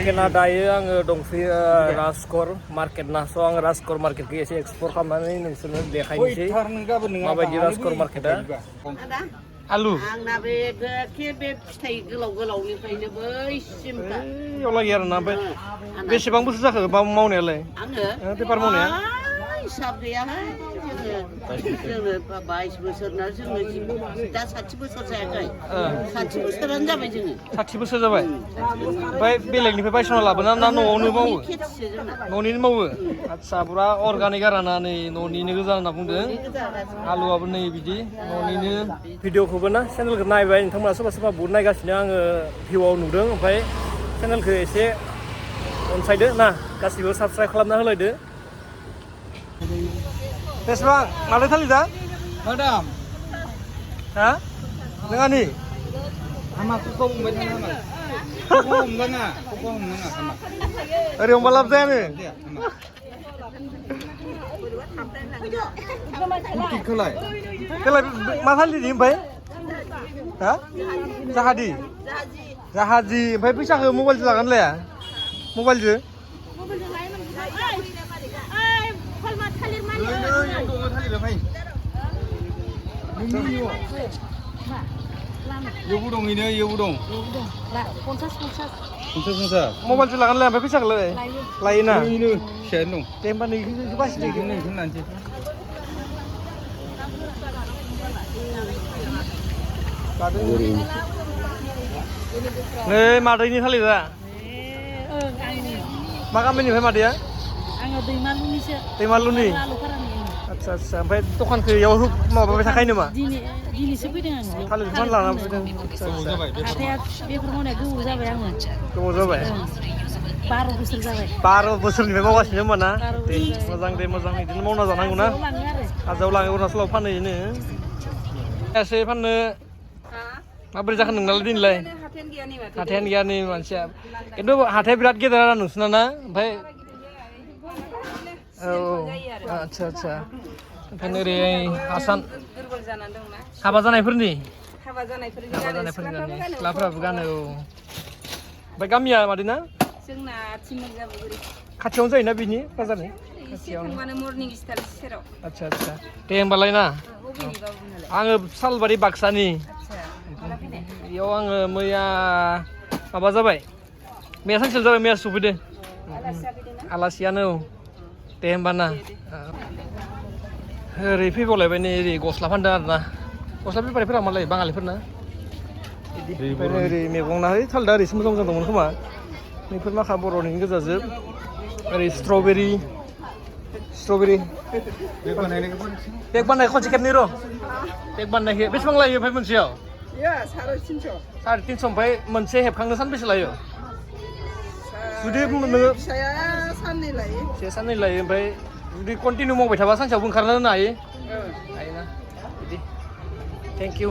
Kena dayo आङो दंफैयो राजकर market ना स' आं राजकर मार्केटखौ एसे एक्सप्लर खालामनानै नोंसोरनो देखायनोसै माबायदि राजकर मार्केटआ आलु आंना बे बे फिथाइ गोलाव गोलावनिफ्रायनो बैसिमखा एवलायो आरोना ओमफ्य बेसेबां बोसोर जाखो मावनायालाय आङो पेपार मावनाया हिसाब गैयाहाय जोङो 22 बोसोर ना जोङो दा 60 बोसोर जायाखै 60 बोसोरानो जाबाय जोङो 60 बोसोर जाबाय ओमफ्राय बेलेगनिफ्राय बायसना लाबोना ना न'आवनो मावो न'निनो मावो आदसा पुरा अर्गानिक आरोना नै न'निनो गोजा होनना बुंदों आलुआबो नै बिदि न'निनो भिडिअखौबो ना चेनेलखौ नायबाय नोंथांमोना सोरबा सोरबा बहुत नायगासिनो आङो भिउआव नुदों ओमफ्राय चेनेलखौ एसे अनसायदो ना गासिबो साबस्क्राइब खालामना होलायदो बेसेबां मालाय थालिदा Madam, हा नोंहानि sama kuku umbat sama. Kuku umbat sama. ओरै हमबा लाब जायानो Dia sama. Kuki kelai. देलाय मा थालिदि ओमफ्राय हा जाहादि जाहाजि ओमफ्राय फैसाखौ मबाइलजों लागोन लाया मबाइलजों Ibu dong ini, ibu dong. Konses. मबाइलजों लागोन लाया ओमफ्य फैसाखौलाय लायोना Ini, share dong. दे होमबा नोंखौ बासिदो Ini nanti. नै मादैनि थालिदा मा गामिनिफ्राय मादैया आङो दैमालुनिसो दैमालुनि आदसा आदसा ओमफ्राय दखानखौ इयाव माबाबाय थाखायो नामा दिनैसो फैदों आङो थालिर बिफां लाना फैदों हाथाया बेफोर मावनाया गोबाव जाबाय आङो गोबाव जाबाय 12 बोसोर जाबाय 12 बोसोरनिफ्राय मावगासिनो होमबा ना दे मोजां बिदिनो मावना जानांगौ ना हाजाव लाङो अरुणाचलाव फानहैयोनो एसे फाननो माबोरै जाखो नोंनालाय दिनैलाय हाथायानो गैया नै मानसिया खिन्थु हाथाया बिराद गेदेर आरो नोंसोरना ना ओमफ्राय औ आदसा आदसा ओंखायनो ओरै आसान हाबा जानायफोरनि सिख्लाफोराबो गानो औ ओमफ्राय गामिया मादै ना जोंना थिमजाबुरि खाथियावनो जायोना बिनि बाजारनि खाथियावनो मर्निं स्टार सेराव आदसा आदसा दे होमबालाय ना आङो सालबारि बाक्सानि बेयाव आङो मैया माबा जाबाय मैया सानसेल' जाबाय मैया सफैदो आलासियानो औ दे होमबा ना ओरै फैबावलायबाय नै ओरै गस्ला फानदों आरोना गस्ला बेफारिफोरा मालाय बाङालिफोरना बिदि ओरै मैगं ना है थालदा ओरैसो मोजां मोजां दंमोन खोमा बेफोर माखा बर'नि गोजाजोब ओरै स्ट्रबेरि बेग बानाय खनसे खेबनै र' बेग बानायखो बेसेबां लायो ओमफ्राय मोनसेयाव 350 ओमफ्राय मोनसे हेबखांनो सानबेसे लायो जुदि नोङो साननै लायो ओमफ्राय जुदि कन्टिनिउ मावबाय थाबा सानसेयावबो ओंखारना होनो हायो हायोना बिदि थेंक इउ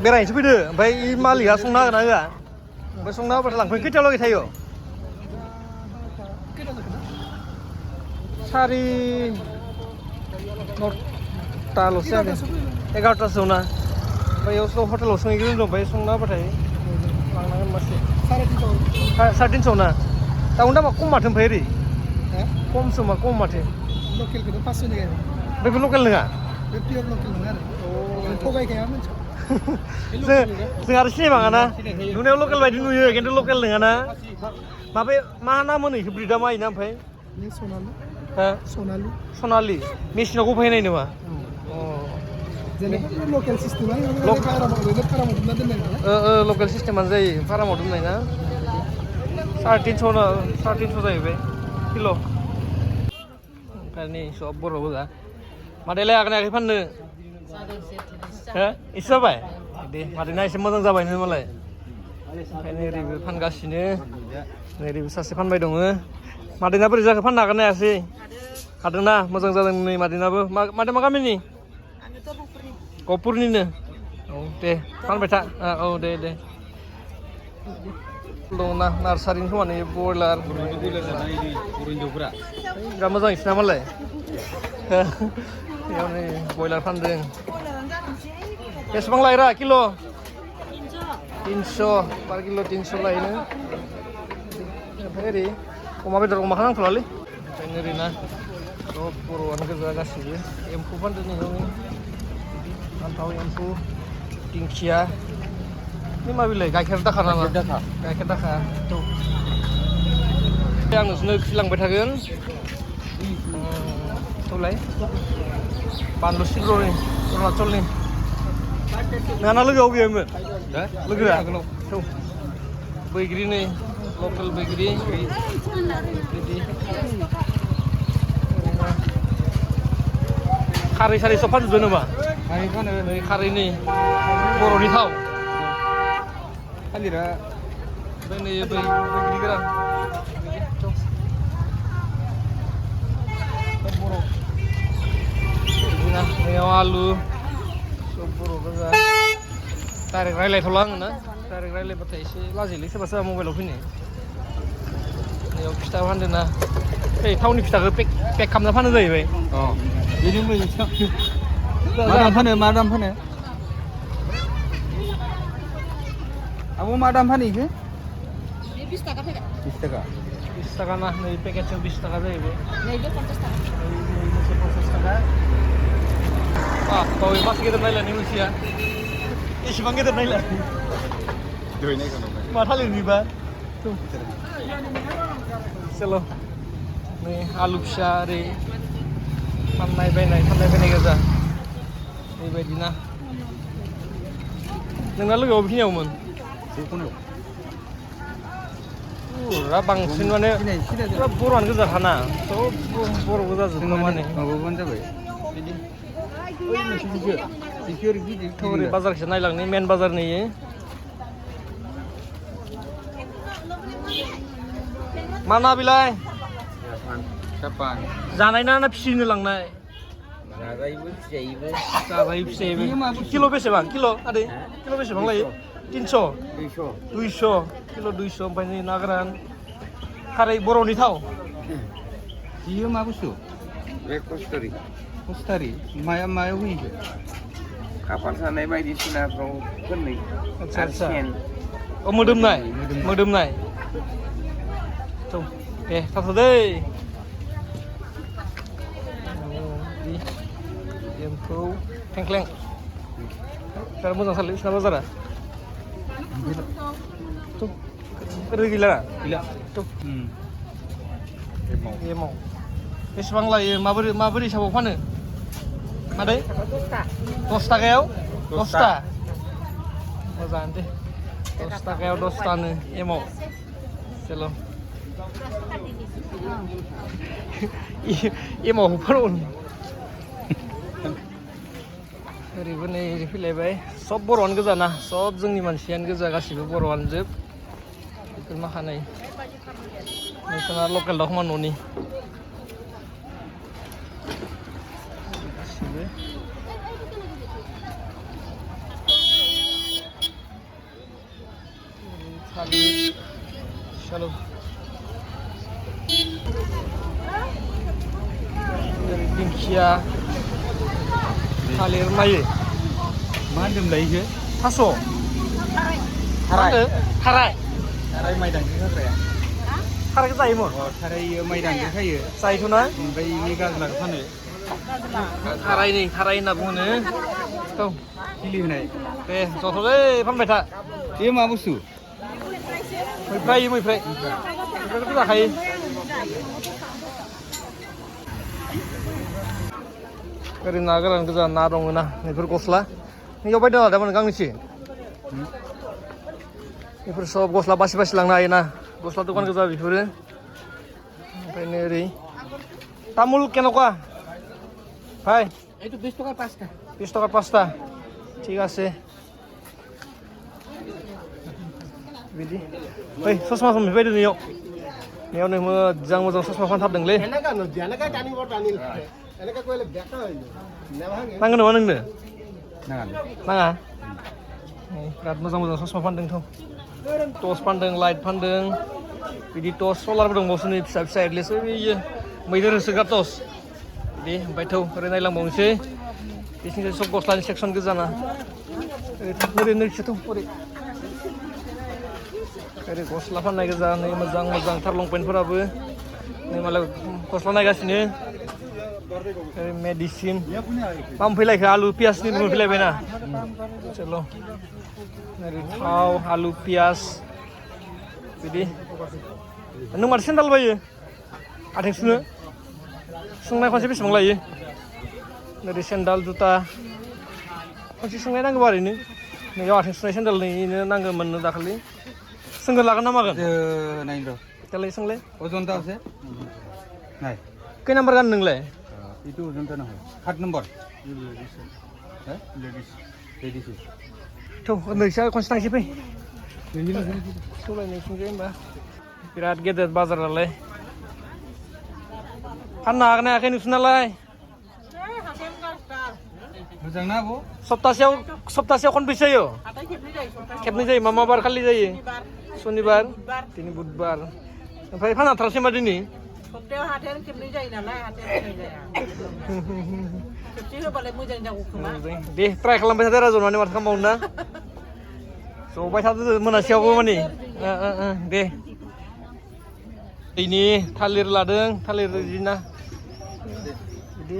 बेरायनोसो फैदो ओमफ्राय मालिकआ संना होगोन ना होआ ओमफ्य संना होबाथाय लांफैनो खैथायाव लागै थायो सारि न'टाल'सो जादों 11टासोआव ना ओमफ्राय बेयाव हटेलाव सोंहैग्रो होनदों ओमफ्राय संना होबाथाय लांनांगोन मासे 350 ना दाउनि दामा खम माथो ओमफ्राय ओरै खमसो मा खम माथो लकेलखौथ' 500 गाया बेफोर लकेल नङा बे पियर लकेल नङा आरो थगायखाया मोनसे जों आरो सिनायबाङा ना नुनायाव लकेल बायदि नुयो खिन्थु लकेल नङा ना माबे मा नाम होनो बेखौ ब्रिडा मायोना ओमफ्राय सनालि मेसिनाव गफायनाय नामा जेनेबा लकेल सिस्टेमा लकेल सिस्टेमानो जायो फारामाव दोननाय ना 350 जाहैबाय किल' ओमफ्राय नै सब बर' गोजा मादैलाय आगोन आखाइ फाननो एसे जाबाय दे मादैना एसे मोजां जाबायनो मालाय ओंखायनो ओरैबो फानगासिनो ओरैबो सासे फानबाय दङ मादैना बोरै जाखो फाननो हागोन ना हायासै हादोंना मोजां जादों नै मादैनाबो मादै मा गामिनि गहपुरनिनो औ दे फानबाय था औ दे दङ ना नार्सारिनि खोमा नै बयलार बिराद मोजां इसिना मालाय बेयाव नै बयलार फानदों बेसेबां लायरा किल' 300 per kilo 300 lainnya. Oke, अमा बेदर अमाखौ नांथ'लालै ओमफ्राय ओरैना सब बर'आनो गोजा गासिबो एम्फौ फानदों नैयावनो फान्थाव एम्फौ दिंखिया ini मा बिलाइ गाइखेर दाखा नामा गाइखेर दाखा आं नोंसोरनो खिलांबाय थागोन थौलाय बानलु सिब्र'नि अरुणाचलनि नोंहाना लोगोआव गैयामोन लोगोआ थौ बैग्रि नै लकेल बैग्रि बिदि खारै सारै सब फानजोबदों नामा नै खारैनि बर'नि थाव थालिरा ओमफ्राय नै बैग्रि गोरान सब बर' बिदिना नैयाव आलु सब बर' गोजा डाइरेक्ट रायलायथ'ला आङो ना डाइरेक्ट रायलायबाथाय एसे लाजिलै सोरबा सोरबा मबाइलाव फैनो नैयाव फिथा फानदों ना ओइ थावनि फिथाखौ पेक खालामना फानो जाहैबाय बेनो मोजां मा दाम फानो आबो मा दाम फानो इखो 20 थाखा पेकेट 20 थाखा 20 थाखा ना नै पेकेटजों 20 थाखा जाहैबाय नैबो 50 थाखा मोनसे 50 थाखा बावै मास गेदेर नायलाय मोनसेया एसेबां गेदेर नायलाय मा थालिरनिबा चलो नै आलु फिसा ओरै फाननाय बायनाय गोजा बेबायदिना नोंना लोगोआव बेखिनियावमोन पुरा बांसिन माने पुरा बर'आनो गोजाखाना सब बर' गोजा जोबनो माने माबाबानो जाबाय बिदि ओरै बाजारखौ नायलांनि मेन बाजार नै मा ना बिलाय सापान जानाय ना फिसिनो लांनाय जाजायोबो फिजायोबो जाजायो फिसायोबो किल' बेसेबां किल' आदै किल' बेसेबां लायो 300 200 किल' 200 ओमफ्राय नै ना गोरान खारै बर'नि थाव बियो मा बुस्थु बे कस्टारि मायाव होयो खाफाल सानाय बायदिसिनाफ्राव फोननाय आच्छा आच्छा अ मोदोमनाय थौ दे थाथ'दै एम्फौ थेंख्लें बिराद मोजां सारलै बिसिना बाजारा ओरै गैला थौ एमाव बेसेबां लायो माबोरै हिसाबाव फानो मादै 10 थाखायाव 10ता मोजाङानो दे 10 थाखायाव 10तानो एमाव चल' एमाव फानो ओरैबो नै ओरै फैलायबाय सब बर'आनो गोजा ना सब जोंनि मानसियानो गोजा गासिबो बर'आनो जोब बेफोर माखानाय नोंथाङा लकेल दाउ खोमा न'नि गासिबो थालिर चल' दिंखिया थालिर मायो मा होनदोंमोनलाय इखो थास' थाराय माइ दांग्रि हाग्राया थारायखौ जायोमोन थाराय माइ दांग्रि खायो जायोथ' ना ओमफ्राय इनि गाज्लाखौ फानो थाराय होनना बुङो औ खिलि होनाय दे जथ'लै फानबाय था बेयो मा बुस्थु मैफ्रायखौथ' जाखायो ओरै ना गोरान गोजा ना दङ ना बेफोर गस्ला नैयाव बायदों लादोंमोन गांनैसो बेफोर सब गस्ला बासि लांनो हायो ना गस्ला दखान गोजा बेफोरो ओमफ्राय नै ओरै तामुल केनेকুৱা ভাই এইটো 20 টাকা 5টা 20 টাকা 5টা ঠিক আছে बिदि ओइ ससमा सम फैदो नैयाव नै मोजां ससमा फानथारदोंलै नांगौ नामा नोंनो नाङा बिराद मोजां ससमा फानदोंथ' टर्च फानदों लाइट फानदों बिदि टर्च सलारबो दंबावोसो नै फिसा एडलेसो बेयो मैदेर होसोग्रा टर्च बिदि ओमफ्राय थौ ओरै नायलांबावनोसै बिथिंजाय सब गस्लानि सेक्सन गोजाना ओरै थाबनो ओरै नैसो थौ ओरै ओरै गस्ला फाननाय गोजा नै मोजां मोजांथार लंपेन्टफोराबो नै मालाय गस्ला नायगासिनो ओरै मेडिसिन मा मोनफैलायखो आलु पियासनि मोनफैलायबायना चल' ओरै थाव आलु पियास बिदि नों माथो सेन्डाल बायो आथिं सुनो सुंनाय खनसे बेसेबां लायो ओरै सेन्डाल जुथा खनसे सुंनाय नांगौ ओरैनो नैयाव आथिं सुनाय सेन्डाल नैनो नांगौ मोननो दाखालि सोंगोर लागोन ना मागोन नाइन र' दालाय सोंलाय अजन्ता আছে নাই खै नाम्बार गान नोंलाय এইটো অজন্তা নহয় 7 নম্বৰ লেডিস थ' नोंसा खनसे थांसै फै सलायनायथिंजाय होमबा बिराद गेदेर बाजारालाय फाननो हागोन ना हायाखै नोंसोरनालाय मोजां ना आब' सप्तासेयाव खनबेसे जायो खेबनै जायो मा बार खालि जायो सनिबार दिनै बुधबार ओमफ्राय फानहाथारासै मा दिनै सप्तायाव हाथायानो खेबनै जायो नालाय हाथायानो जाया खेबसे होबालाय मोजां जागौ खोमा दे ट्राइ खालामबाय थादो राजन माने माथो खालामबावनो ना जबाय थादो मोनासेयावबो माने दे दैनि थालिर लादों थालिर बिदिना बिदि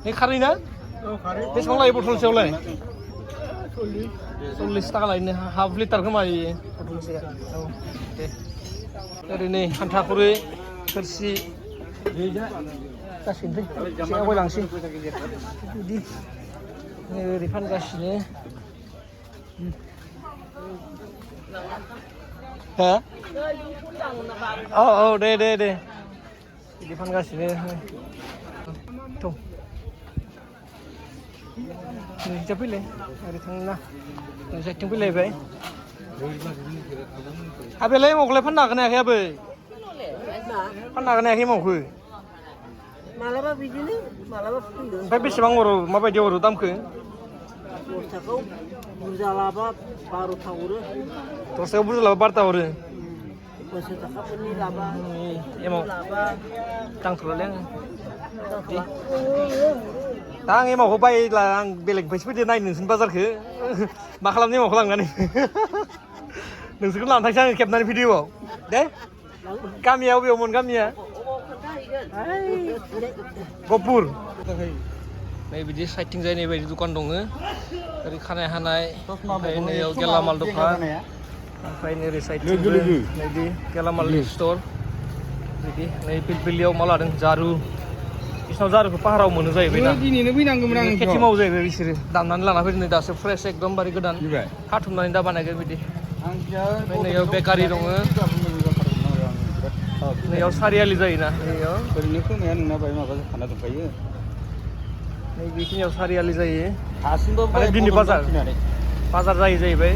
नै खारै ना बेसेबां लायो बथलसेयावलाय 40 थाखा लायो हाफ लिटार खोमा इयो बथलसेया औ दे ओरैनो हान्था खुरै थोरसि गासिनो फै एसे आवगायलांसै बिदि ओरै फानगासिनो हा औ दे बिदि फानगासिनो थ' नोंसिजा फैलाय ओरै थांना नोंसाथिं फैलायबाय आबैलाय एमावखौलाय फाननो हागोन ना हायाखै आबै फाननो हागोन ना हायाखै एमावखौ मालाबा बिदिनो मालाबा फैयो ओमफ्राय बेसेबां हरो माबायदि हरो दामखौ 10 थाखायाव बुरजा लाबा 12 हरो दसथायाव बुरजा लाबा 12 हरो 10 थाखाफोरनि लाबा एमाव लाबा दांथ'लालै आङो दा आं एमावखौ बायला आं बेलेगनिफ्रायसो फैदो नायनो नोंसोरनि बाजारखौ मा खालामनो एमावखौ लांनानै नोंसोरखौ लानानै थांसै आङो खेबनानै भिडिअ'आव दे गामिया बबेयावमोन गामिया गहपुर नै बिदि साइडथिं जाय नै बायदि दखान दङ ओरै खानाय हानाय ओमफ्राय नैयाव गेलामाल दखान ओमफ्राय ओरै साइडथिं बिदि गेलामाल स्ट'र बिदि नै पिलपिलियाव मा लादों जारु बिसोरनाव जारुखौ पाहाराव मोनो जाहैबाय ना दिनैनो फैनांगौमोन आं खेथि मावो जाहैबाय बिसोरो दाननानै लाना फैदों नै दासो फ्रेस एकदमबारे गोदान खाथुमनानै दा बानायगोन बिदि ओमफ्राय नैयाव बेकारि दङ नैयाव सारियालि जायोना नैयाव ओरैनो खोमाया नोंना बाय माबा खाना दंखायो नै बेखिनियाव सारियालि जायो हासिंबो माने दिनै बाजार जायो जाहैबाय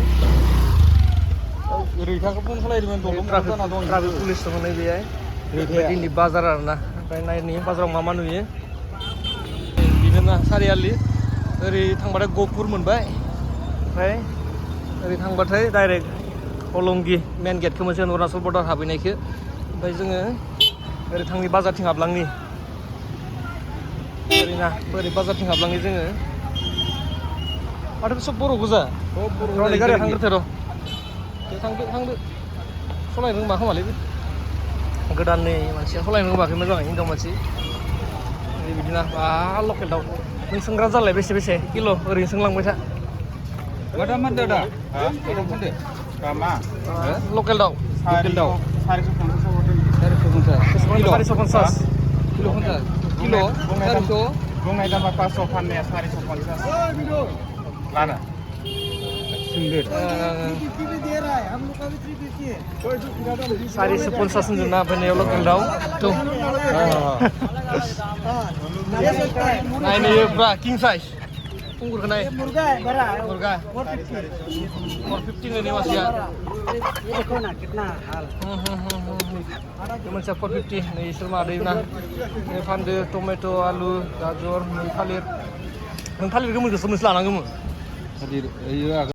रैखाखौ फन खालायदोंमोन ट्राफिक पुलिस दङ नै बेहाय दिनै बाजार आरोना ओमफ्राय नायनि बाजाराव मा मा नुयो बिनो ना सारियालि ओरै थांबाथाय गहपुर मोनबाय ओमफ्राय ओरै थांबाथाय डाइरेक्ट हलंगि मेन गेटखौ मोनसे अरुणाचल बर्डार हाबहैनायखौ ओमफ्राय जोङो ओरै थांनि बाजारथिं हाबलांनि ओरै ना ओरै बाजारथिं हाबलांनि जोङो माथो सब बर' गोजा र'नै गारिया थांग्रोथो र' दे थांदो सलायनो रोंबा खोमालै गोदाननै मानसिया सलायनो रोंबाखै मोजाङै हिनजाव मानसि बिदिना बा लकेल दाउ नों सोंग्रा जालाय बेसे किल' ओरैनो सोंलांबाय था Ada mana dah? Ada mana? Kama. Lokal daw. Lokal daw. 450. Kilo. 450. Kilo honda. Kilo. 400. Bunga dah bakal sopan ya 450. Lana. Sundar. हम लोग का भी 350 है 450 जुना बने lokal daw. Tuh. Nah ini bra king size. Unggur kena ya? मुर्गा है बड़ा है Murga. 450 ini mas ya. देखो ना कितना हाल Cuman 450 nih semua ada ini. Ini fande tomato, alu, gajar, nih talir. Nang talir kamu kesem selanang kamu. Hadir. Iya.